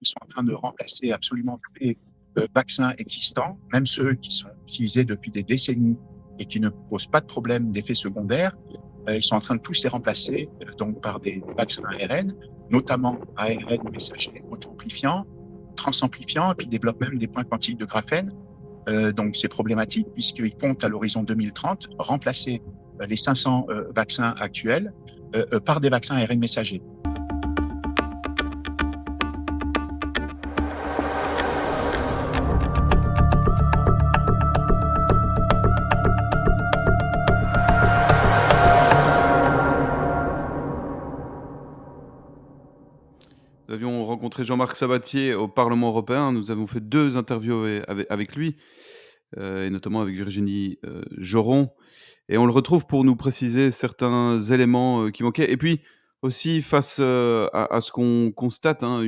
ils sont en train de remplacer absolument tous les vaccins existants, même ceux qui sont utilisés depuis des décennies et qui ne posent pas de problème d'effets secondaires. Ils sont en train de tous les remplacer donc par des vaccins ARN, notamment ARN messager auto-amplifiant, transamplifiant, et puis développent même des points quantiques de graphène. Donc c'est problématique puisqu'ils comptent à l'horizon 2030 remplacer les 500 vaccins actuels par des vaccins ARN messagers. Nous avions rencontré Jean-Marc Sabatier au Parlement européen. Nous avons fait 2 interviews avec lui, et notamment avec Virginie, Joron, et on le retrouve pour nous préciser certains éléments, qui manquaient, et puis aussi face, à ce qu'on constate, hein,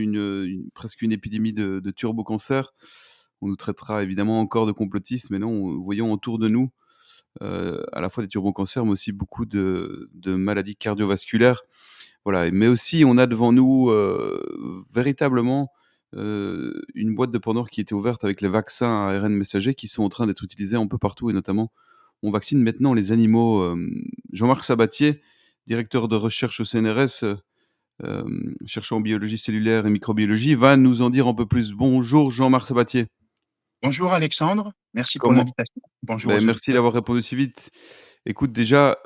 presque une épidémie de turbocancer. On nous traitera évidemment encore de complotistes, mais non, voyons autour de nous, à la fois des turbocancers, mais aussi beaucoup de maladies cardiovasculaires. Voilà, mais aussi on a devant nous, véritablement, une boîte de Pandore qui était ouverte avec les vaccins à ARN messager qui sont en train d'être utilisés un peu partout, et notamment on vaccine maintenant les animaux. Jean-Marc Sabatier, directeur de recherche au CNRS, chercheur en biologie cellulaire et microbiologie, va nous en dire un peu plus. Bonjour Jean-Marc Sabatier. Bonjour Alexandre, merci pour Comment l'invitation. Bonjour aux Beh, merci auditeurs. d'avoir répondu si vite. Écoute, déjà,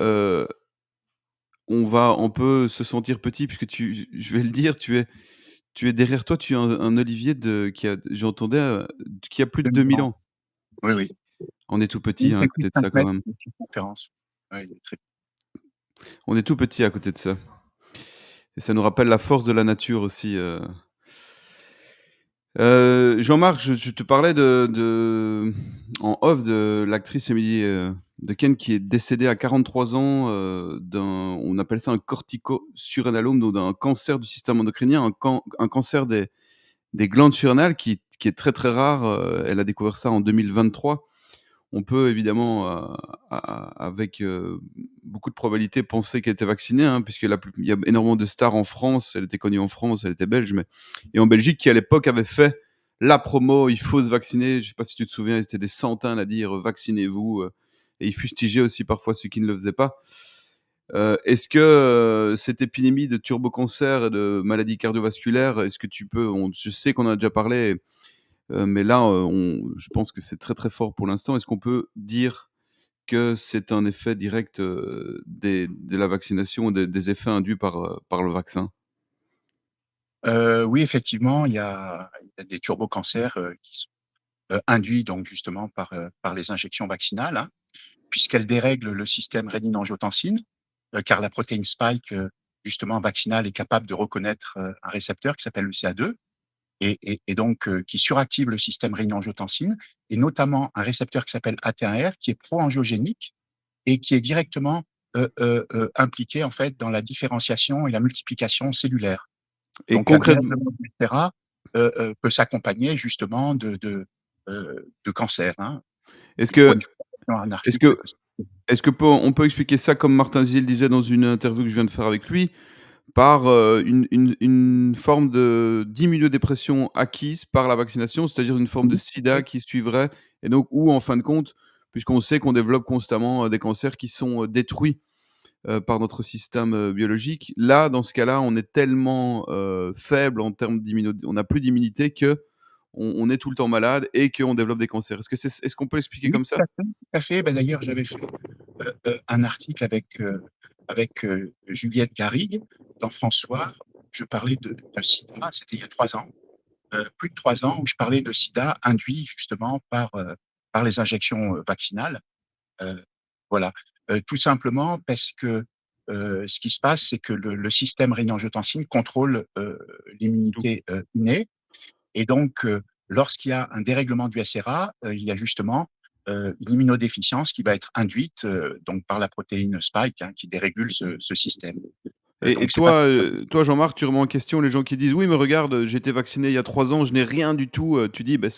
on peut se sentir petit puisque je vais le dire, tu es derrière toi, tu as un olivier j'entendais, qui a plus de 2000 Absolument. ans. Oui, oui. On est tout petit, Il hein, à fait plus côté de de 5 ça quand mètres, même. une conférence. Ouais, il est très... On est tout petit à côté de ça, et ça nous rappelle la force de la nature aussi. Jean-Marc, je te parlais en off de l'actrice Emily, Dequesne, qui est décédée à 43 ans, on appelle ça un corticosurrénalome, donc d'un cancer du système endocrinien, un cancer des glandes surrénales qui est très, très rare. Elle a découvert ça en 2023. On peut évidemment, avec, beaucoup de probabilité, penser qu'elle était vaccinée, hein, puisque il y a énormément de stars en France. Elle était connue en France, elle était belge, mais et en Belgique, qui à l'époque avait fait la promo: «Il faut se vacciner». Je ne sais pas si tu te souviens, ils étaient des centaines à dire: «Vaccinez-vous», et ils fustigeaient aussi parfois ceux qui ne le faisaient pas. Est-ce que, cette épidémie de turbocancer et de maladies cardiovasculaires, est-ce que tu peux je sais qu'on en a déjà parlé, mais là, je pense que c'est très, très fort pour l'instant. Est-ce qu'on peut dire que c'est un effet direct, de la vaccination, des effets induits par le vaccin? Oui, effectivement, il y a des turbocancers qui sont induits donc justement par les injections vaccinales, hein, puisqu'elles dérèglent le système rénine-angiotensine, car la protéine spike justement vaccinale est capable de reconnaître un récepteur qui s'appelle le CA2 et donc qui suractive le système rénine-angiotensine, et notamment un récepteur qui s'appelle AT1R qui est pro-angiogénique et qui est directement impliqué en fait dans la différenciation et la multiplication cellulaire. Et Donc un concrètement, dérèglement du TERA peut s'accompagner justement de cancer, hein. est-ce Il faut que une formation est-ce anarchique que de ce... est-ce que on peut expliquer ça comme Martin Zil disait dans une interview que je viens de faire avec lui, par, une forme d'immunodépression acquise par la vaccination, c'est-à-dire une forme de Oui, sida qui suivrait, et donc où en fin de compte, puisqu'on sait qu'on développe constamment, des cancers qui sont, détruits, par notre système, biologique. Là, dans ce cas-là, on est tellement, faible en termes on n'a plus d'immunité qu'on on est tout le temps malade et qu'on développe des cancers. Est-ce qu'on peut expliquer oui, comme ça? tout à fait, tout à fait. Ben, d'ailleurs, j'avais fait un article avec Juliette Garrigue dans François. Je parlais de sida, c'était il y a 3 ans, plus de 3 ans, où je parlais de sida induit justement par les injections vaccinales. Euh, voilà. Tout simplement parce que ce qui se passe, c'est que le système rénine-angiotensine contrôle Tout. l'immunité innée. Et donc, lorsqu'il y a un dérèglement du SRA, il y a justement une immunodéficience qui va être induite donc par la protéine spike, hein, qui dérégule ce système. Et Donc, c'est pas... toi, Jean-Marc, tu remets en question les gens qui disent: «Oui, mais regarde, j'ai été vacciné il y a 3 ans, je n'ai rien du tout», tu dis: «Beh,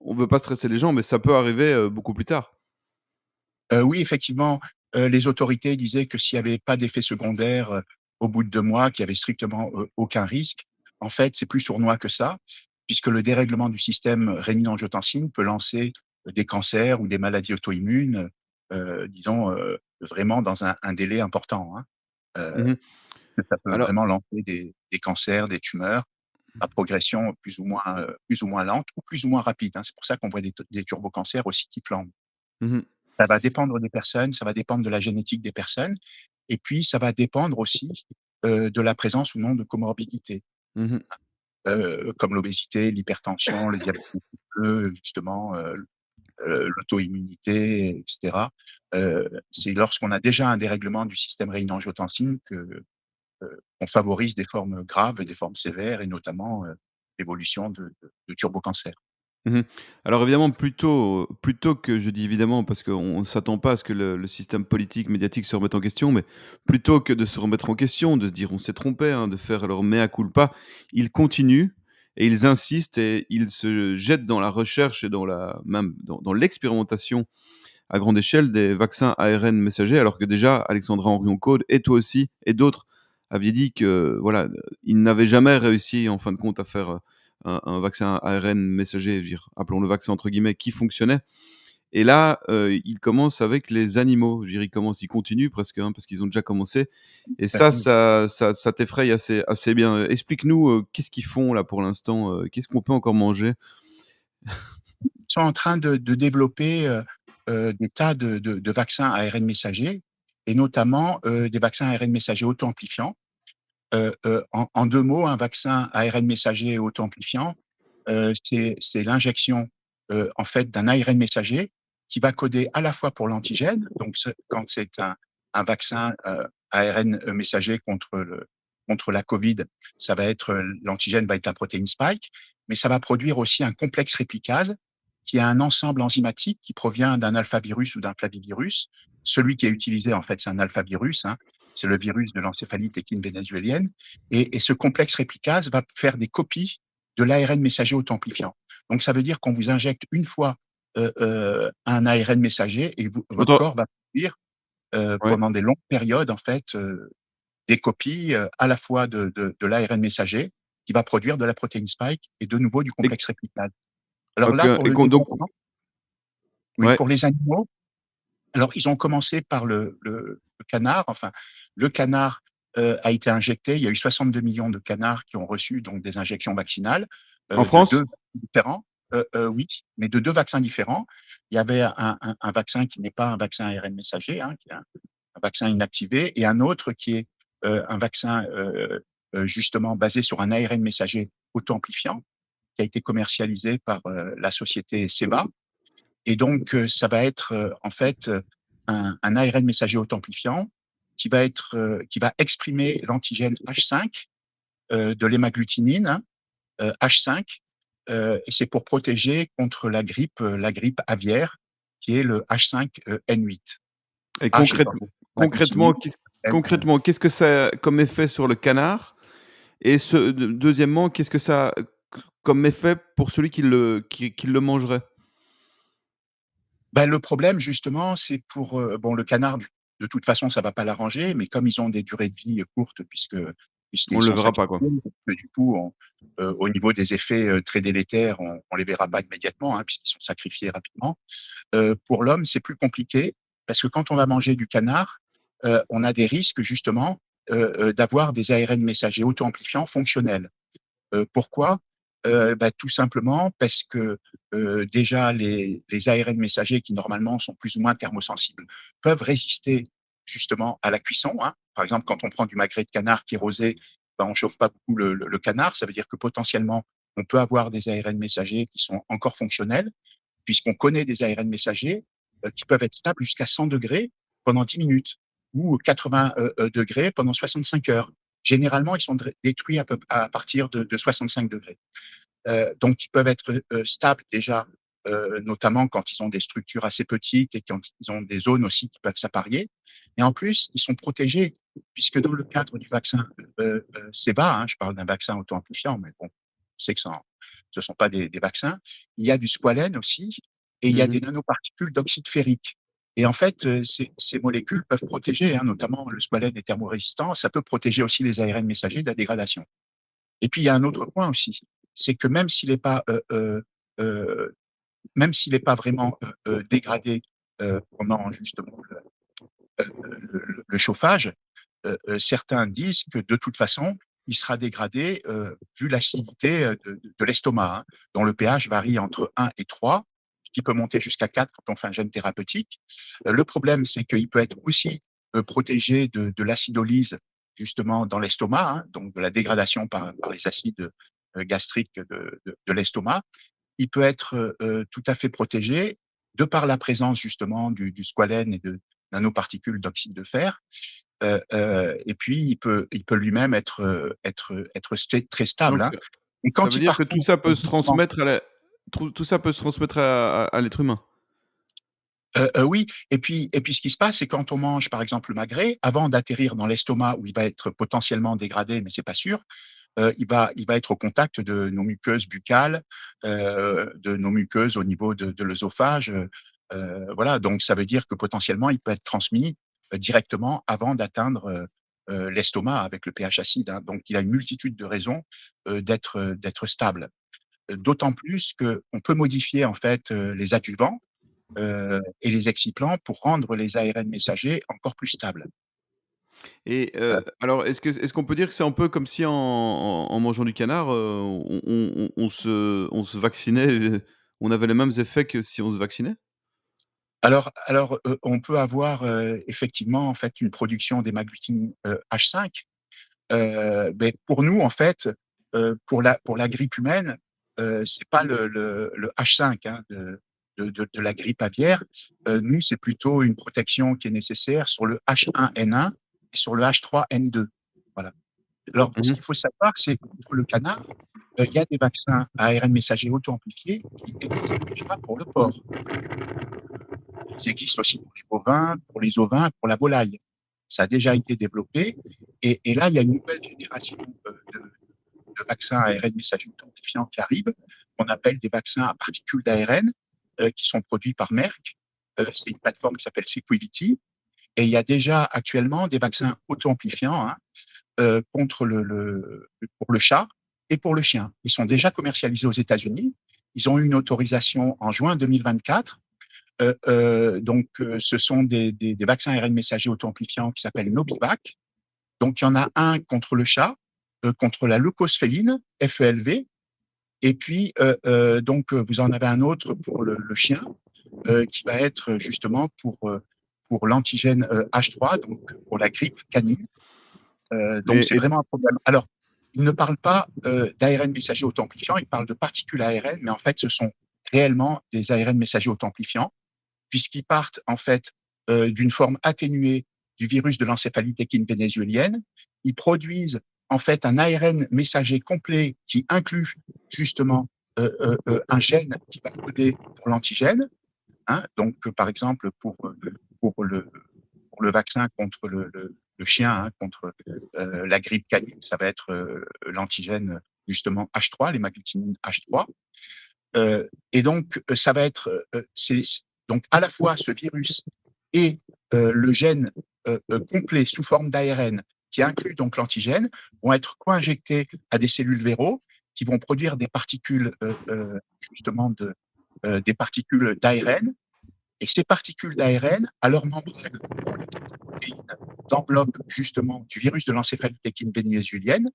on veut pas stresser les gens, mais ça peut arriver, beaucoup plus tard». Oui, effectivement, les autorités disaient que s'il n'y avait pas d'effet secondaire au bout de 2 mois, qu'il y avait strictement aucun risque. En fait, c'est plus sournois que ça, puisque le dérèglement du système rénine-angiotensine peut lancer des cancers ou des maladies auto-immunes, disons, vraiment dans un délai important, hein. Mmh. Ça peut Alors vraiment lancer des cancers, des tumeurs à progression plus ou moins lente ou plus ou moins rapide, hein. C'est pour ça qu'on voit des turbocancers aussi qui flambent. mmh Ça va dépendre des personnes, ça va dépendre de la génétique des personnes et puis ça va dépendre aussi, de la présence ou non de comorbidités, mh. comme l'obésité, l'hypertension, le diabète de type 2, justement, l'auto-immunité et cetera. C'est lorsqu'on a déjà un dérèglement du système rénine-angiotensine que, on favorise des formes graves et des formes sévères et notamment, l'évolution de turbocancer. Mmh. Alors évidemment, plutôt que je dis évidemment parce qu'on ne s'attend pas à ce que le système politique, médiatique se remette en question, mais plutôt que de se remettre en question, de se dire: «On s'est trompé», hein, de faire leur mea culpa, ils continuent et ils insistent et ils se jettent dans la recherche et dans la même dans l'expérimentation à grande échelle des vaccins ARN messagers, alors que déjà Alexandra Orion-Caude et toi aussi et d'autres aviez dit que voilà, ils n'avaient jamais réussi en fin de compte à faire, un vaccin ARN messager, je veux dire, appelons-le «vaccin» entre guillemets, qui fonctionnait et là, ils commencent avec les animaux. Je veux dire, ils continuent presque, hein, parce qu'ils ont déjà commencé et Tout à fait. ça t'effraie assez bien. Explique-nous, qu'est-ce qu'ils font là pour l'instant? Qu'est-ce qu'on peut encore manger? Ils sont en train de développer, des tas de vaccins ARN messagers et notamment, des vaccins ARN messagers auto-amplifiants. En 2 mots, un vaccin ARN messager auto-amplifiant, c'est l'injection, en fait, d'un ARN messager qui va coder à la fois pour l'antigène, donc quand c'est un vaccin, ARN, messager contre la Covid, ça va être, l'antigène va être la protéine spike, mais ça va produire aussi un complexe réplicase qui est un ensemble enzymatique qui provient d'un alphavirus ou d'un flavivirus. Celui qui est utilisé, en fait, c'est un alphavirus, hein, c'est le virus de l'encéphalite équine vénézuélienne et ce complexe réplicase va faire des copies de l'ARN messager auto-amplifiant. Donc ça veut dire qu'on vous injecte une fois, un ARN messager et votre Attends, corps va produire, ouais pendant des longues périodes en fait, des copies, à la fois de l'ARN messager qui va produire de la protéine spike et de nouveau du et complexe réplicase. Alors OK là, pour et le qu'on donc développement, oui, ouais, pour les animaux, alors ils ont commencé par le canard, enfin le canard, a été injecté. Il y a eu 62 millions de canards qui ont reçu donc des injections vaccinales, en de 2 France? vaccins différents. Oui, mais de 2 vaccins différents. Il y avait un vaccin qui n'est pas un vaccin ARN messager, hein, qui est un vaccin inactivé et un autre qui est, un vaccin, justement basé sur un ARN messager auto-amplifiant qui a été commercialisé par, la société Ceva et donc, ça va être, en fait, un ARN messager auto-amplifiant qui va exprimer l'antigène H5, de l'hémagglutinine, hein, H5, et c'est pour protéger contre la grippe aviaire qui est le H5N8. Et H étant pour concrètement, l'hémagglutinine, qu'est-ce N pour concrètement, qu'est-ce que ça a comme effet sur le canard? Et deuxièmement, qu'est-ce que ça a comme effet pour celui qui le mangerait? bah, le problème justement, c'est pour, bon le canard de toute façon ça va pas l'arranger, mais comme ils ont des durées de vie, courtes On puisqu'ils le sont verra pas, quoi. sacrifiés, que du coup au niveau des effets, très délétères, on les verra pas immédiatement, hein, puisqu'ils sont sacrifiés rapidement. Pour l'homme, c'est plus compliqué parce que quand on va manger du canard, on a des risques justement, d'avoir des ARN messagers auto-amplifiants fonctionnels. Pourquoi? Bah, tout simplement parce que, déjà les ARN messagers qui normalement sont plus ou moins thermosensibles, peuvent résister justement à la cuisson, hein. Par exemple, quand on prend du magret de canard qui est rosé, bah, on chauffe pas beaucoup le canard. Ça veut dire que potentiellement, on peut avoir des ARN messagers qui sont encore fonctionnels, puisqu'on connaît des ARN messagers, qui peuvent être stables jusqu'à 100 degrés pendant 10 minutes ou 80, degrés pendant 65 heures. Généralement, ils sont détruits à partir de 65 degrés. Donc ils peuvent être, stables déjà, notamment quand ils ont des structures assez petites et quand ils ont des zones aussi qui peuvent s'apparier. Et en plus, ils sont protégés puisque dans le cadre du vaccin, Ceba, hein, je parle d'un vaccin auto-amplifiant, mais bon, on sait que ce sont pas des vaccins. Il y a du squalène aussi et il y a Mmh des mh. nanoparticules d'oxyde ferrique. Et en fait, ces molécules peuvent protéger, hein, notamment le squalène est thermorésistant, ça peut protéger aussi les ARN messagers de la dégradation. Et puis il y a un autre point aussi, c'est que même s'il n'est pas vraiment dégradé pendant justement le chauffage, certains disent que de toute façon, il sera dégradé vu l'acidité de l'estomac, hein, dont le pH varie entre 1 et 3, qui peut monter jusqu'à 4 quand on fait un gène thérapeutique. Le problème, c'est qu'il peut être aussi protégé de l'acidolyse justement dans l'estomac, hein, donc de la dégradation par les acides gastriques de l'estomac. Il peut être tout à fait protégé de par la présence justement du squalène et de nanoparticules d'oxyde de fer. Et puis il peut lui-même être très stable, Donc hein. Et ça quand veut il dire par que tout contre ça peut se justement transmettre à la tout ça peut se transmettre à l'être humain? oui, et puis ce qui se passe, c'est quand on mange par exemple le magret, avant d'atterrir dans l'estomac où il va être potentiellement dégradé, mais c'est pas sûr, il va être au contact de nos muqueuses buccales, de nos muqueuses au niveau de l'œsophage, voilà, donc ça veut dire que potentiellement il peut être transmis directement avant d'atteindre l'estomac avec le pH acide, hein. Donc il a une multitude de raisons d'être stable. D'autant plus qu'on peut modifier en fait les adjuvants et les excipients pour rendre les ARN messagers encore plus stables. Et alors est-ce qu'on peut dire que c'est un peu comme si en mangeant du canard, on se vaccinait, on avait les mêmes effets que si on se vaccinait? Alors, on peut avoir effectivement en fait une production d'hémagglutine H5. Beh, pour nous en fait, pour la grippe humaine, c'est pas le H5, hein, de la grippe aviaire. Nous, c'est plutôt une protection qui est nécessaire sur le H1N1 et sur le H3N2. Voilà. Alors, ce Mmh. qu'il faut savoir, c'est que contre le canard, il y a des vaccins à ARN messager auto-amplifiés qui existent déjà pour le porc. Ils existent aussi pour les bovins, pour les ovins, pour la volaille. Ça a déjà été développé. Et là, il y a une nouvelle génération de vaccins à ARN messager authentifiants qui arrivent, qu'on appelle des vaccins à particules d'ARN, qui sont produits par Merck. C'est une plateforme qui s'appelle Sequivity. Et il y a déjà actuellement des vaccins auto-amplifiants, hein, pour le chat et pour le chien. Ils sont déjà commercialisés aux États-Unis. Ils ont eu une autorisation en juin 2024. Donc, ce sont des vaccins ARN messagers auto-amplifiants qui s'appellent Nobivac. Donc, il y en a un contre le chat, contre la leucose féline, FELV, et puis donc vous en avez un autre pour le chien, qui va être justement pour l'antigène H3, donc pour la grippe canine. Donc, Mais c'est vraiment un problème. Alors, il ne parle pas d'ARN messager auto-amplifiant, il parle de particules ARN, mais en fait, ce sont réellement des ARN messagers auto-amplifiants puisqu'ils partent en fait d'une forme atténuée du virus de l'encéphalite équine vénézuélienne. Ils produisent en fait un ARN messager complet qui inclut justement un gène qui va coder pour l'antigène, hein. Donc, par exemple, pour le vaccin contre le chien, hein, contre la grippe canine, ça va être l'antigène justement H3, l'hémagglutine H3. Et donc, ça va être, donc à la fois ce virus et le gène complet sous forme d'ARN qui inclut donc l'antigène vont être co-injectés à des cellules véro qui vont produire des particules justement des particules d'ARN. Et ces particules d'ARN, à leur membrane, ont une protéine d'enveloppe justement du virus de l'encéphalite équine vénézuélienne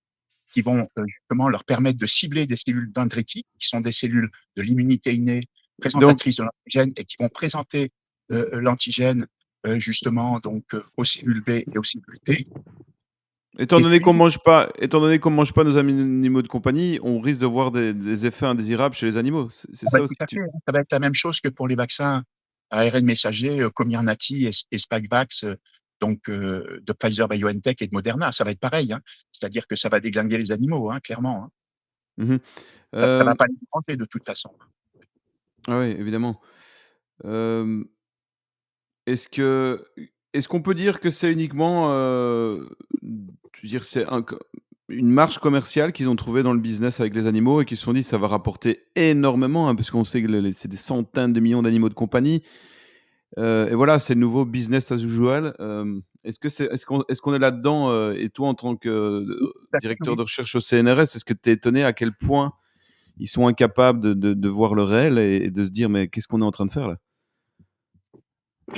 qui vont justement leur permettre de cibler des cellules dendritiques, qui sont des cellules de l'immunité innée donc présentatrices de l'antigène et qui vont présenter l'antigène justement donc aux cellules B et aux cellules T. étant Et donné qu'on puis, mange pas étant donné qu'on mange pas nos animaux de compagnie, on risque de voir des effets indésirables chez les animaux. C'est ah bah, ça tout aussi à que tu fait, hein, ça va être la même chose que pour les vaccins à ARN messager, Comirnaty et Spikevax, donc de Pfizer-BioNTech et de Moderna. Ça va être pareil, hein. C'est-à-dire que ça va déglinguer les animaux, hein, clairement, hein. mmh Ça va pas les manger de toute façon. ah oui, évidemment. Hem, est-ce que est-ce qu'on peut dire que c'est uniquement, je veux dire, c'est un co une marge commerciale qu'ils ont trouvée dans le business avec les animaux et qu'ils se sont dit: «Ça va rapporter énormément», hein, parce qu'on sait que les c'est des centaines de millions d'animaux de compagnie, et voilà, c'est le nouveau business as usual, Est-ce qu'on est là-dedans, et toi, en tant que, directeur Oui. de recherche au CNRS, est-ce que tu es étonné à quel point ils sont incapables de voir le réel et de se dire: «Mais qu'est-ce qu'on est en train de faire là?»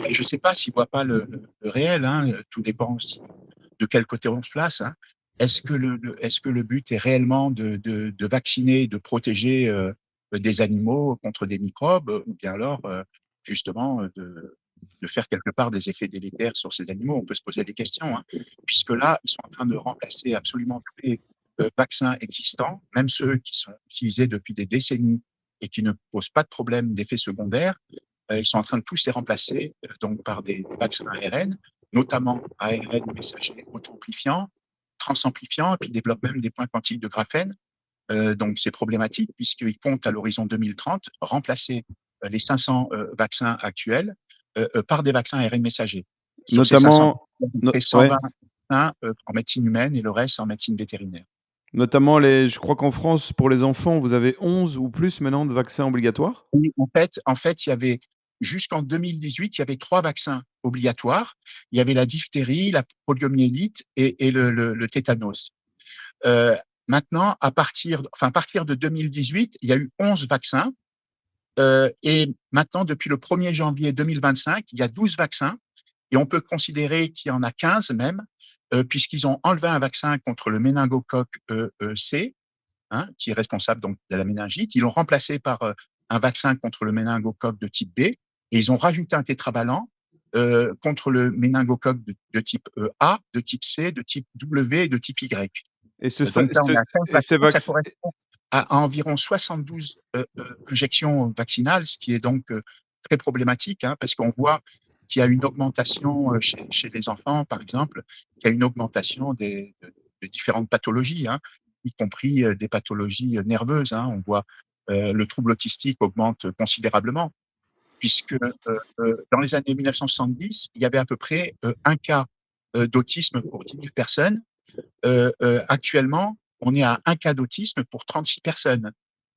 Je ne sais pas s'ils ne voient pas le réel, hein, tout dépend aussi de quel côté on se place, hein. Est-ce que le but est réellement de vacciner, de protéger, des animaux contre des microbes, ou bien alors, justement, de faire quelque part des effets délétères sur ces animaux? On peut se poser des questions, hein, puisque là, ils sont en train de remplacer absolument tous les, vaccins existants, même ceux qui sont utilisés depuis des décennies et qui ne posent pas de problème d'effets secondaires. Ils sont en train de tous les remplacer, donc par des vaccins ARN, notamment ARN messager auto-amplifiant, transamplifiant, et puis ils développent même des points quantiques de graphène. Donc c'est problématique puisqu'ils comptent à l'horizon 2030 remplacer, les 500, vaccins actuels, par des vaccins ARN messagers. Sur ces 500, Notamment no c'est ouais, 120 vaccins, en médecine humaine et le reste en médecine vétérinaire. notamment je crois qu'en France, pour les enfants, vous avez 11 ou plus maintenant de vaccins obligatoires? Oui, en fait, il y avait jusqu'en 2018, il y avait 3 vaccins obligatoires. Il y avait la diphtérie, la poliomyélite et le tétanos. Heu, Maintenant, à partir de 2018, il y a eu 11 vaccins, et maintenant, depuis le 1er janvier 2025, il y a 12 vaccins et on peut considérer qu'il y en a 15 même, puisqu'ils ont enlevé un vaccin contre le méningocoque, C, hein, qui est responsable donc de la méningite. Ils l'ont remplacé par, un vaccin contre le méningocoque de type B et ils ont rajouté un tétravalent, contre le méningocoque de type, A, de type C, de type W et de type Y. Et ce Donc là, on ce a 15 et ces vaccins, ça vaccins correspond à environ 72, injections vaccinales, ce qui est donc, très problématique, hein, parce qu'on voit qu'il y a une augmentation, chez les enfants, par exemple, qu'il y a une augmentation de différentes pathologies, hein, y compris, des pathologies, nerveuses, hein. On voit, le trouble autistique augmente considérablement puisque, dans les années 1970, il y avait à peu près, 1 cas, d'autisme pour 10 000 personnes. Actuellement, on est à 1 cas d'autisme pour 36 personnes,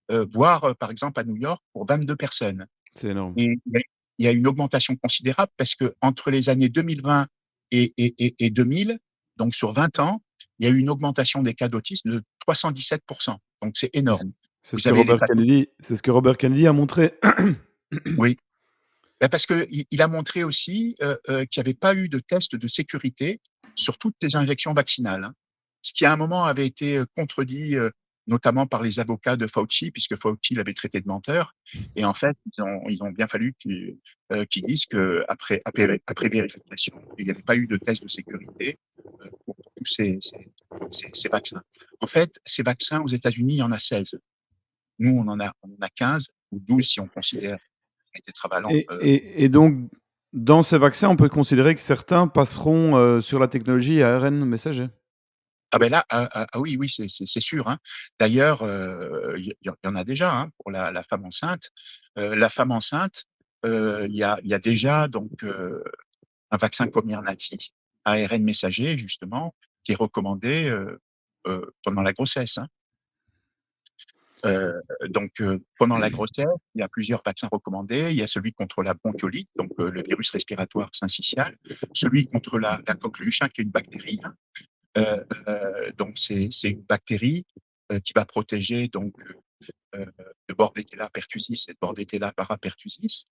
voire, par exemple à New York pour 22 personnes. c'est énorme. Et il y a une augmentation considérable parce qu'entre les années 2020 et 2000, donc sur 20 ans, il y a eu une augmentation des cas d'autisme de 317. Donc c'est C'est ce énorme. c'est ce Vous que avez les Robert pathologies. Kennedy c'est ce que Robert Kennedy a montré. Oui. Bah, parce qu'il a montré aussi, qu'il n'y avait pas eu de test de sécurité sur toutes les injections vaccinales, hein. Ce qui à un moment avait été, contredit, notamment par les avocats de Fauci, puisque Fauci l'avait traité de menteur et en fait, ils ont bien fallu qu'ils disent qu'après vérification, il n'y avait pas eu de test de sécurité, pour tous ces vaccins. En fait, ces vaccins aux États-Unis, il y en a 16. Nous, on en a 15 ou 12 si on considère les tétravalents, Et donc, dans ces vaccins, on peut considérer que certains passeront, sur la technologie ARN messager? ah ben là, oui, oui, c'est sûr, hein. D'ailleurs, il y en a déjà, hein, pour la femme enceinte. La femme enceinte, il y a déjà donc, un vaccin Comirnaty, ARN messager justement, qui est recommandé, pendant la grossesse, hein. Donc, pendant la grossesse, il y a plusieurs vaccins recommandés. Il y a celui contre la bronchiolite, donc, le virus respiratoire syncytial, celui contre la coqueluche, hein, qui est une bactérie, hein. Donc c'est une bactérie, qui va protéger donc, de Bordetella pertussis et de Bordetella parapertussis.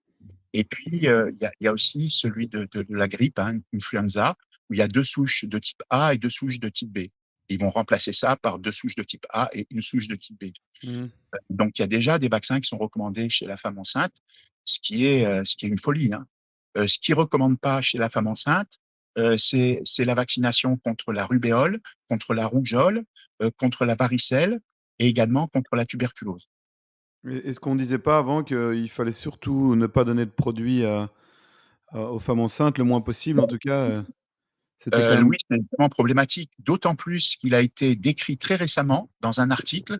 Et puis, il y a aussi celui de la grippe, hein, influenza, où il y a 2 souches de type A et 2 souches de type B. Ils vont remplacer ça par 2 souches de type A et 1 souche de type B. Mmh. Donc il y a déjà des vaccins qui sont recommandés chez la femme enceinte, ce qui est une folie, hein. Ce qu'ils recommandent pas chez la femme enceinte, c'est la vaccination contre la rubéole, contre la rougeole, contre la varicelle et également contre la tuberculose. Et est-ce qu'on disait pas avant qu'il fallait surtout ne pas donner de produits aux femmes enceintes le moins possible en tout cas, c'était quand même Oui, c'est vraiment problématique, d'autant plus qu'il a été décrit très récemment dans un article,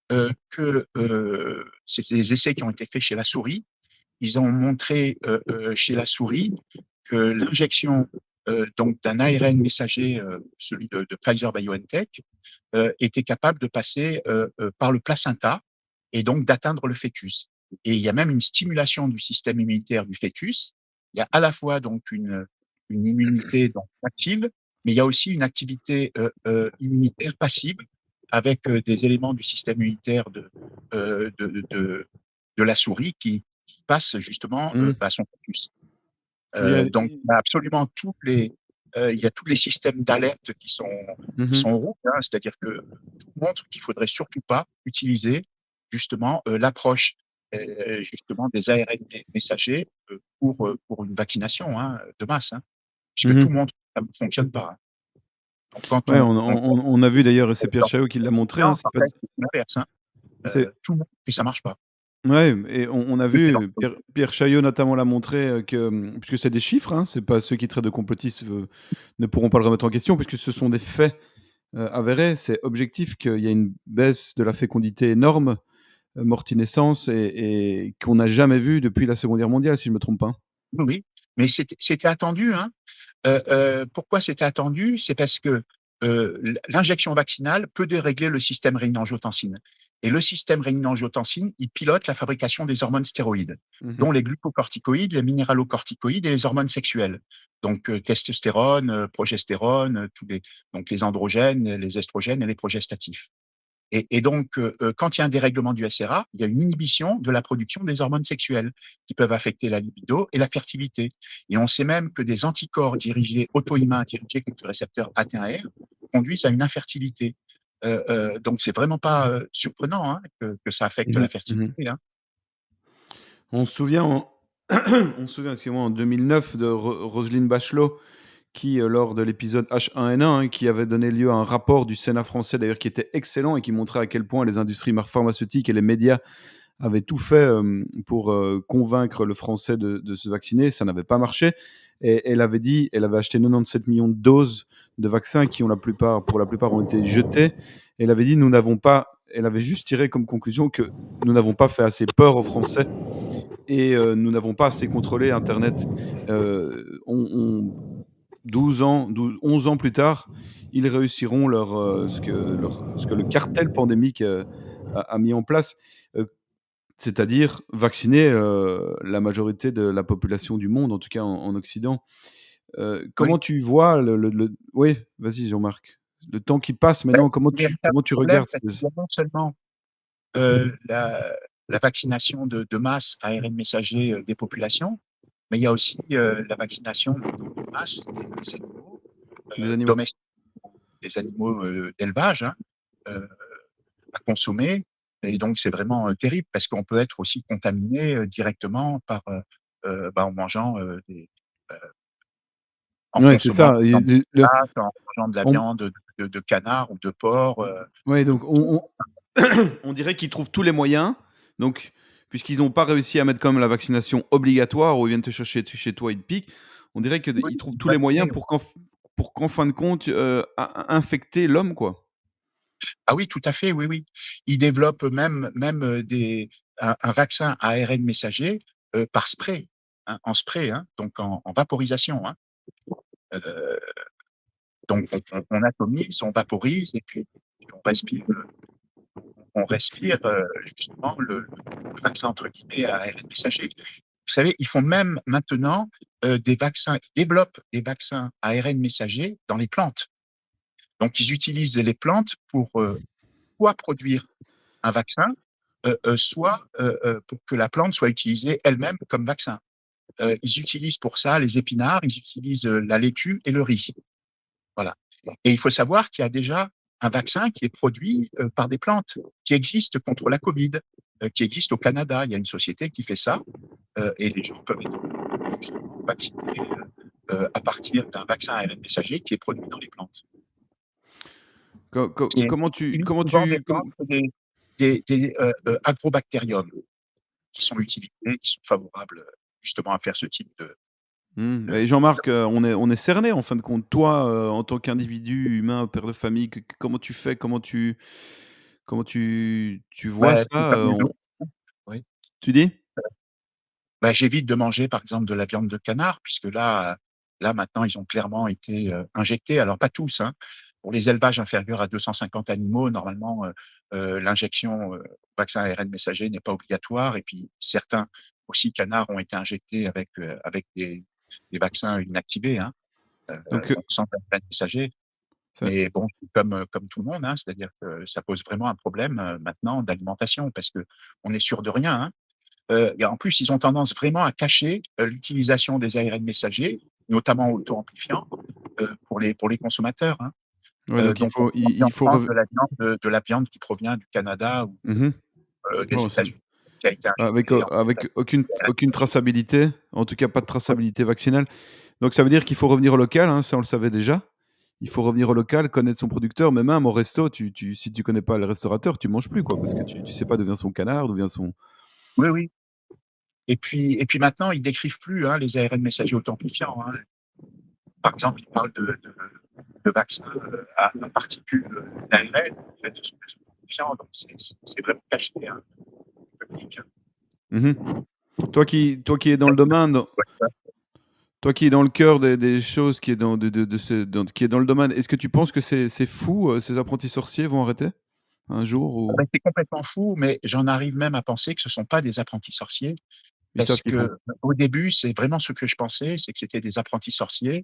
que, c'est des essais qui ont été faits chez la souris. Ils ont montré, chez la souris que l'injection, donc d'un ARN messager, celui de Pfizer-BioNTech, était capable de passer, par le placenta et donc d'atteindre le fœtus. Et il y a même une stimulation du système immunitaire du fœtus. Il y a à la fois donc une immunité donc active, mais il y a aussi une activité immunitaire passive avec des éléments du système immunitaire euh, de, de, de, de la souris qui passent justement Mmh. à son focus. Il y a Donc, i il y a absolument il y a tous les systèmes d'alerte Mmh qui mh. sont au rouge, hein, c'est-à-dire que tout montre qu'il faudrait surtout pas utiliser justement l'approche justement des ARN messagers pour une vaccination hein, de masse, hein, puisque tout Mmh. montre que ça ne fonctionne pas. Hein. Donc, quand Ouais, on a vu d'ailleurs, et c'est Pierre Chaillot qui l'a montré, hein, c'est en pas fait, c'est l'inverse. Hein. c'est Tout montre que ça marche pas. ouais, et on a Et c'est vu, dangereux. Pierre Chaillot notamment l'a montré, que, puisque c'est des chiffres, hein, c'est pas ceux qui traitent de complotistes, ne pourront pas le remettre en question puisque ce sont des faits, avérés, c'est objectif qu'il y a une baisse de la fécondité énorme, morti-naissance, et qu'on n'a jamais vu depuis la Seconde Guerre mondiale, si je me trompe pas. Oui, oui. Mais c'était attendu. Hein. Pourquoi c'était attendu? C'est parce que l'injection vaccinale peut dérégler le système rénine-angiotensine. Et le système rénine-angiotensine, il pilote la fabrication des hormones stéroïdes, Mmh. dont les glucocorticoïdes, les minéralocorticoïdes et les hormones sexuelles. Donc testostérone, progestérone, donc les androgènes, les estrogènes et les progestatifs. Et donc, quand il y a un dérèglement du SRA, il y a une inhibition de la production des hormones sexuelles qui peuvent affecter la libido et la fertilité. Et on sait même que des anticorps auto-immuns dirigés contre le récepteur AT1R conduisent à une infertilité. Donc, c'est vraiment pas surprenant hein, que ça affecte la Mmh. Mmh. fertilité. Hein. On se souvient en on se souvient, excuse-moi, en 2009 de Roselyne Bachelot qui, lors de l'épisode H1N1, hein, qui avait donné lieu à un rapport du Sénat français d'ailleurs qui était excellent et qui montrait à quel point les industries pharmaceutiques et les médias avaient tout fait, pour, convaincre le Français de se vacciner. Ça n'avait pas marché, et elle avait acheté 97 millions de doses de vaccins qui ont pour la plupart ont été jetées. Elle avait dit: «Nous n'avons pas», elle avait juste tiré comme conclusion que nous n'avons pas fait assez peur aux Français, et nous n'avons pas assez contrôlé internet. On 12 ans, 12 11 ans plus tard, ils réussiront ce que le cartel pandémique, a mis en place, heu, c'est-à-dire vacciner, la majorité de la population du monde, en tout cas en occident. Oui. Comment tu vois le oui, vas-y Jean-Marc. Le temps qui passe Ben, maintenant, il y a un comment tu problème regardes parce qu'il ces y a non seulement la vaccination de masse ARN messager des populations, mais il y a aussi la vaccination de masse des animaux des animaux? domestiques, des animaux d'élevage hein, euh, à consommer. Et donc, c'est vraiment terrible parce qu'on peut être aussi contaminé directement en mangeant euh, en Ouais, c'est consommant ça, par et exemple, de de le la viande, en mangeant de la on viande de canard ou de porc. ouais, donc on dirait qu'ils trouvent tous les moyens, donc puisqu'ils n'ont pas réussi à mettre quand même la vaccination obligatoire, où ils viennent te chercher chez toi, ils te piquent, on dirait Oui, qu'ils trouvent tous les moyens vacciner. pour qu'en fin de compte, infecter l'homme, quoi. Ah oui, tout à fait, oui, oui. Ils développent même un vaccin à ARN messager par spray, hein, en spray, hein, donc en vaporisation. Hein. Euh, donc on atomise, on vaporise et puis on respire justement le vaccin entre guillemets à ARN messager. Vous savez, ils font même maintenant des vaccins, ils développent des vaccins à ARN messager dans les plantes. Donc ils utilisent les plantes pour soit produire un vaccin, soit pour que la plante soit utilisée elle-même comme vaccin. Ils utilisent pour ça les épinards, ils utilisent la laitue et le riz. Voilà. Et il faut savoir qu'il y a déjà un vaccin qui est produit par des plantes, qui existe contre la Covid, qui existe au Canada. Il y a une société qui fait ça, et les gens peuvent être vaccinés à partir d'un vaccin ARN messager qui est produit dans les plantes. Et Comment ils tu utilisent comment souvent des tu plantes, com des agrobactériums qui sont utilisés, qui sont favorables justement à faire ce type mmh, de- et Jean-Marc, on est cerné en fin de compte. Toi, en tant qu'individu humain, père de famille, comment tu fais? Comment tu vois bah, c'est ça? comme les autres. Oui. Tu dis? Bah, j'évite de manger, par exemple, de la viande de canard, puisque là maintenant, ils ont clairement été injectés. Alors, pas tous, hein. Pour les élevages inférieurs à 250 animaux, normalement, l'injection vaccin ARN messager n'est pas obligatoire. Et puis, certains aussi canards ont été injectés avec des vaccins inactivés, hein, Donc, donc sans ARN messager. ça Mais bon, comme tout le monde, hein, c'est-à-dire que ça pose vraiment un problème, maintenant d'alimentation parce qu'on est sûr de rien, hein. Et en plus, ils ont tendance vraiment à cacher, l'utilisation des ARN messagers, notamment auto-amplifiants, pour les consommateurs, hein. ouais, donc Donc on il faut prend rev de la viande qui provient du Canada ou, mmh des bon, ça États-Unis, qui a été avec, injectée en fait, avec aucune traçabilité, en tout cas pas de traçabilité vaccinale. Donc ça veut dire qu'il faut revenir au local, hein, ça on le savait déjà. Il faut revenir au local, connaître son producteur, mais même au resto, si tu connais pas le restaurateur, tu manges plus quoi, parce que tu sais pas d'où vient son canard, d'où vient son oui, oui. Et puis maintenant, ils décrivent plus, hein, les ARN messagers auto-amplifiants, hein. Par exemple, ils parlent de vaccins, à particules, d'ARN, en fait, ce sont des auto-amplifiants, donc c'est vraiment caché, hein, public, hein. mmh toi qui es dans le domaine, toi qui es dans le cœur des choses, qui est dans qui est dans le domaine, est-ce que tu penses que c'est fou, ces apprentis sorciers vont arrêter un jour Ah ou bah, c'est complètement fou, mais j'en arrive même à penser que ce sont pas des apprentis sorciers. ils savent Parce ce qu'ils font? que, au début, c'est vraiment ce que je pensais, c'est que c'était des apprentis sorciers,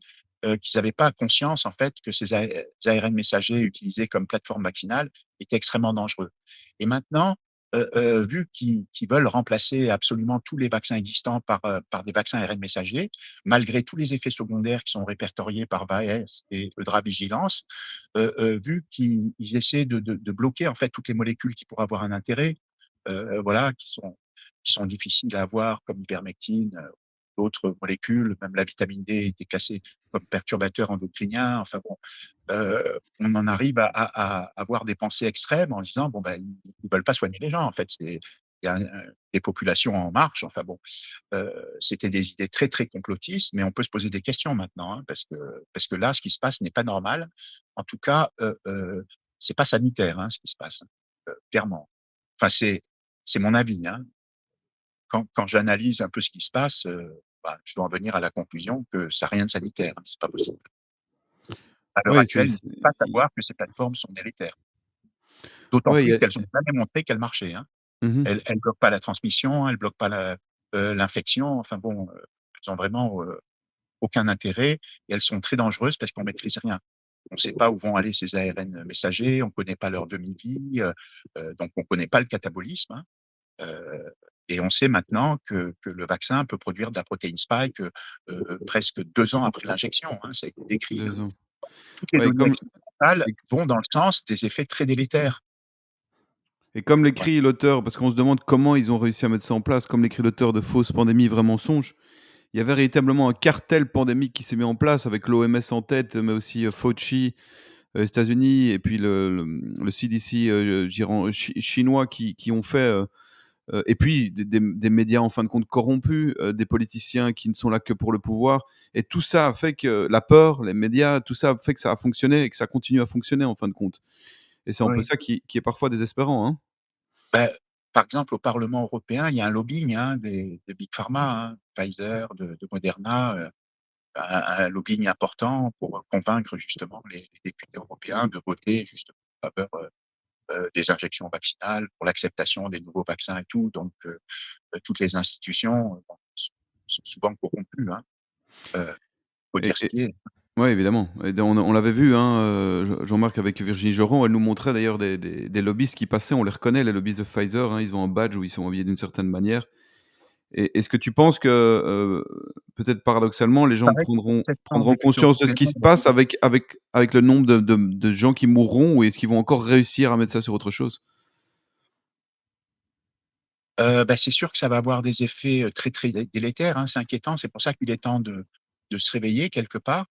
qu'ils avaient pas conscience, en fait, que ces ARN messagers utilisés comme plateforme vaccinale étaient extrêmement dangereux. Et maintenant, vu qu'ils veulent remplacer absolument tous les vaccins existants par des vaccins ARN messagers, malgré tous les effets secondaires qui sont répertoriés par VAERS et EudraVigilance, vu qu'ils essaient de bloquer, en fait, toutes les molécules qui pourraient avoir un intérêt, voilà, qui sont difficiles à avoir, comme l'ivermectine, d'autres molécules, même la vitamine D était classée comme perturbateur endocrinien. Enfin bon, on en arrive à avoir des pensées extrêmes en disant bon ben ils veulent pas soigner les gens en fait. C'est il y a des populations en marche. Enfin bon, c'était des idées très très complotistes, mais on peut se poser des questions maintenant, hein, parce que là, ce qui se passe n'est pas normal. En tout cas, c'est pas sanitaire, hein, ce qui se passe, clairement. Enfin c'est mon avis, hein. Quand j'analyse un peu ce qui se passe, bah, je dois en venir à la conclusion que ça a rien de sanitaire, hein, c'est pas possible. À l'heure Ouais, actuelle, ils ne peuvent pas savoir que ces plateformes sont délétères. D'autant ouais, il y plus a qu'elles ont jamais montré qu'elles marchaient, hein. mmh Elles bloquent pas la transmission, elles bloquent pas l'infection, enfin bon, elles ont vraiment, aucun intérêt et elles sont très dangereuses parce qu'on maîtrise rien. On ne sait pas où vont aller ces ARN messagers, on ne connaît pas leur demi-vie, donc on ne connaît pas le catabolisme, hein. Heu et on sait maintenant que le vaccin peut produire de la protéine spike, presque 2 ans après l'injection, hein, ça a été décrit, hein. 2 ans. Toutes les Ouais, données expérimentales et vont dans le sens des effets très délétères. comme Voilà. l'écrit l'auteur, parce qu'on se demande comment ils ont réussi à mettre ça en place, comme l'écrit l'auteur de Fausses pandémies, vrais mensonges. Il y avait véritablement un cartel pandémique qui s'est mis en place avec l'OMS en tête, mais aussi, Fauci, aux États-Unis et puis le CDC, chinois qui ont fait, et puis des médias en fin de compte corrompus, des politiciens qui ne sont là que pour le pouvoir et tout ça a fait que la peur, les médias, tout ça a fait que ça a fonctionné et que ça continue à fonctionner en fin de compte et c'est un peu Oui. ça qui est parfois désespérant, hein. Bah, par exemple, au Parlement européen, il y a un lobbying, hein, des big pharma, hein, Pfizer, de Moderna, un lobbying important pour convaincre justement les députés européens de voter justement en faveur, des injections vaccinales, pour l'acceptation des nouveaux vaccins et tout. Donc, toutes les institutions, bon, sont souvent corrompues, hein, faut dire ce Et qui est. ouais, évidemment et on l'avait vu, hein, Jean-Marc avec Virginie Joron, elle nous montrait d'ailleurs des lobbyistes qui passaient, on les reconnaît les lobbyistes de Pfizer, hein, ils ont un badge où ils sont habillés d'une certaine manière et est-ce que tu penses que, peut-être paradoxalement, les Il gens paraît que cette question prendront des conscience de ce qui se passe avec le nombre de gens qui mourront ou est-ce qu'ils vont encore réussir à mettre ça sur autre chose? bah, c'est sûr que ça va avoir des effets, très, très délétères, hein, c'est inquiétant. C'est pour ça qu'il est temps de se réveiller quelque part,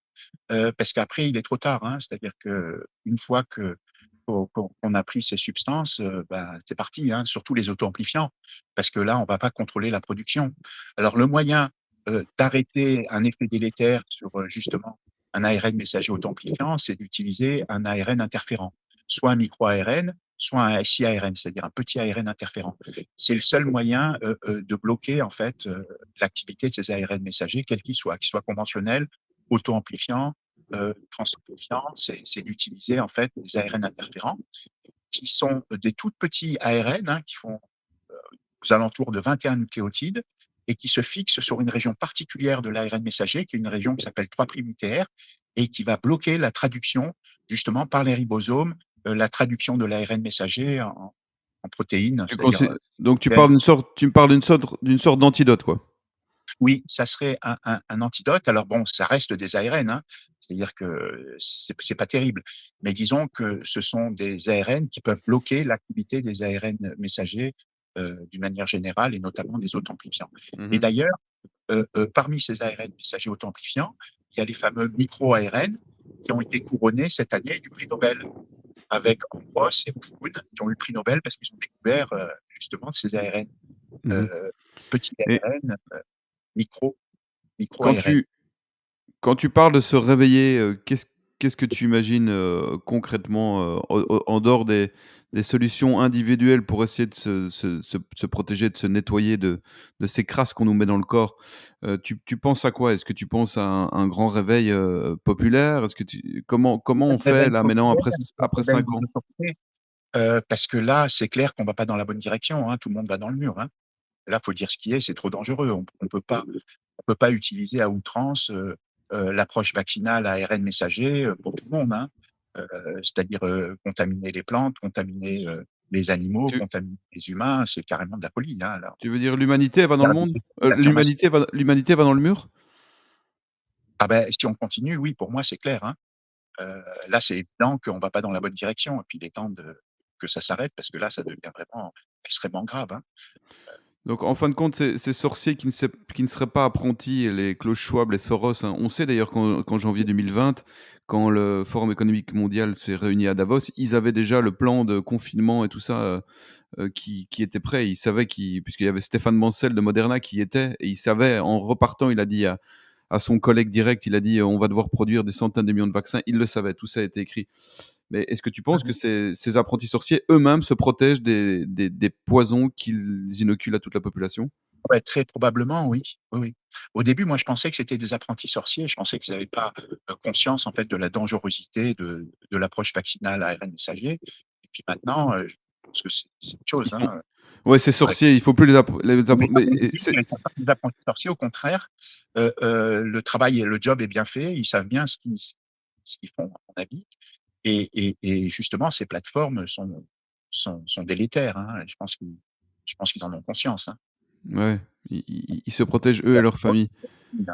parce qu'après il est trop tard, hein. C'est-à-dire qu'une fois qu'on a pris ces substances, bah, c'est parti, hein, surtout les auto-amplifiants, parce que là, on va pas contrôler la production. Alors le moyen, d'arrêter un effet délétère sur, justement un ARN messager auto-amplifiant, c'est d'utiliser un ARN interférent, soit un micro-ARN, soit un siARN, c'est-à-dire un petit ARN interférent. C'est le seul moyen, de bloquer en fait, l'activité de ces ARN messagers, quels qu'ils soient conventionnels, auto-amplifiants, transamplifiants, c'est d'utiliser en fait des ARN interférents qui sont des tout petits ARN, hein, qui font aux alentours de 21 nucléotides et qui se fixe sur une région particulière de l'ARN messager, qui est une région qui s'appelle 3' nucléaire, et qui va bloquer la traduction, justement, par les ribosomes, la traduction de l'ARN messager en protéines, Tu c'est-à-dire donc tu me parles d'une sorte d'antidote, quoi? oui, ça serait un antidote. Alors bon, ça reste des ARN, hein, c'est-à-dire que c'est pas terrible. Mais disons que ce sont des ARN qui peuvent bloquer l'activité des ARN messagers, d'une manière générale et notamment des auto-amplifiants. Et Mmh. d'ailleurs, parmi ces ARN messagers auto-amplifiants, il y a les fameux micro-ARN qui ont été couronnés cette année du prix Nobel, avec Ambros et Kuhn, qui ont eu le prix Nobel parce qu'ils ont découvert, justement ces ARN, Mmh. heu, petits Et ARN, micro quand micro-ARN. tu quand tu parles de se réveiller, qu'est-ce que tu imagines, concrètement, en dehors des solutions individuelles pour essayer de se protéger, de se nettoyer de ces crasses qu'on nous met dans le corps? Tu penses à quoi? Est-ce que tu penses à un grand réveil, populaire? Est-ce que tu comment on fait Réveil là maintenant populaire, après réveil 5 des ans? autorités, parce que là, c'est clair qu'on va pas dans la bonne direction, hein, tout le monde va dans le mur, hein. Là, faut dire ce qui est, c'est trop dangereux. On peut pas utiliser à outrance, l'approche vaccinale à ARN messager, pour tout le monde, hein. Heu, c'est-à-dire, contaminer les plantes, contaminer, les animaux, Tu contaminer les humains, c'est carrément de la folie, hein, là. tu veux dire l'humanité, elle va dans le Faire des monde? études d'affirmation. L'humanité va dans le mur? Ah ben, si on continue, oui, pour moi, c'est clair, hein. Là, c'est évident qu'on va pas dans la bonne direction et puis il est temps que ça s'arrête parce que là, ça devient vraiment extrêmement grave, hein. Donc en fin de compte, ces sorciers qui ne seraient pas apprentis, les Klaus Schwab, les Soros, hein. On sait d'ailleurs qu'en janvier 2020, quand le Forum économique mondial s'est réuni à Davos, ils avaient déjà le plan de confinement et tout ça, qui était prêt. Ils savaient puisqu'il y avait Stéphane Bancel de Moderna qui y était et il savait en repartant, il a dit à son collègue direct, il a dit: «On va devoir produire des centaines de millions de vaccins». Il le savait, tout ça a été écrit. Mais est-ce que tu penses que Mmh. ces apprentis sorciers eux-mêmes se protègent des poisons qu'ils inoculent à toute la population? Ouais, très probablement, oui. Oui, oui. Au début, moi, je pensais que c'était des apprentis sorciers. Je pensais qu'ils avaient pas, conscience, en fait, de la dangerosité de l'approche vaccinale à ARN messager et puis maintenant, je pense que c'est autre Ils chose, sont hein. Ouais, ces Ouais. sorciers, il faut plus les Mais appre comme mais je et dis, c'est ils sont pas des apprentis sorciers, au contraire, le travail et le job est bien fait. Ils savent bien ce qu'ils font, à mon avis et justement, ces plateformes sont délétères, hein. Je pense qu'ils en ont conscience, hein. ouais, ils se protègent eux et leurs familles. Hein.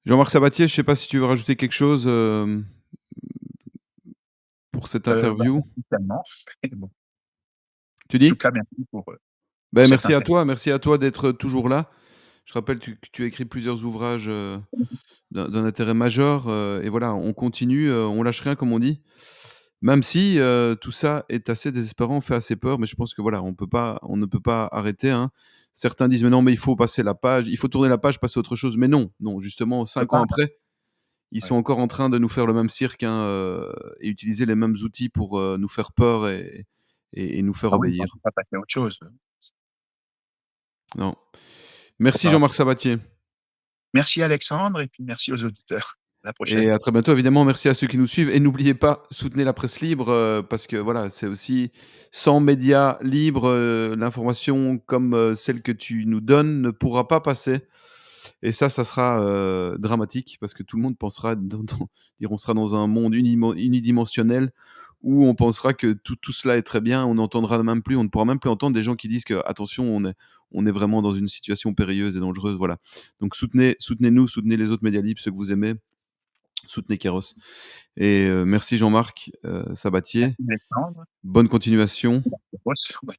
Jean-Marc Sabatier, je sais pas si tu veux rajouter quelque chose, pour cette Bah, interview? pas spécialement. Bon, Tu en tout dis? cas, merci pour Ben cette interview. merci à toi d'être toujours là. Je rappelle que tu as écrit plusieurs ouvrages, d'un intérêt majeur, et voilà, on continue, on lâche rien comme on dit. Même si, tout ça est assez désespérant, fait assez peur, mais je pense que voilà, on ne peut pas arrêter, hein. Certains disent: «Mais non, mais il faut passer la page, il faut tourner la page, passer à autre chose». Mais non, non, justement On peut 5 ans pas, après, ils ouais. sont encore en train de nous faire le même cirque, hein, et utiliser les mêmes outils pour, nous faire peur et nous faire Ah oui, on obéir. peut pas passer à autre chose. Non. Faut Merci pas Jean-Marc Sabatier merci Alexandre et puis merci aux auditeurs. À la et prochaine. à très bientôt évidemment. Merci à ceux qui nous suivent et n'oubliez pas, soutenez la presse libre, parce que voilà, c'est aussi sans médias libres, l'information comme, celle que tu nous donnes ne pourra pas passer et ça sera, dramatique parce que tout le monde pensera on sera dans un monde unidimensionnel où on pensera que tout cela est très bien. On n'entendra même plus, on ne pourra même plus entendre des gens qui disent que: «Attention, on est vraiment dans une situation périlleuse et dangereuse», voilà. Donc soutenez-nous, soutenez les autres médias libres, ceux que vous aimez, soutenez Kairos et merci Jean-Marc, Sabatier. Merci Alexandre. Bonne continuation. Ouais.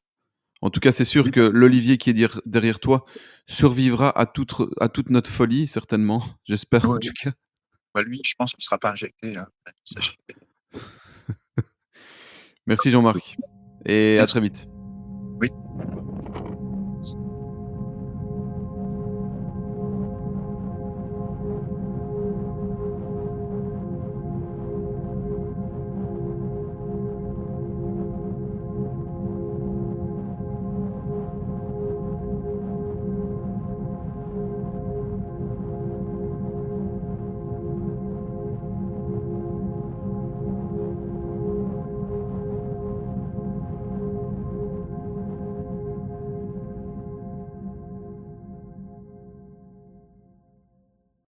En tout cas, c'est sûr que l'olivier qui est derrière toi survivra à toute notre folie certainement, j'espère en Oui, tout cas. bah, lui, je pense qu'il sera pas injecté, hein. Ça, Merci Jean-Marc et à merci. très vite.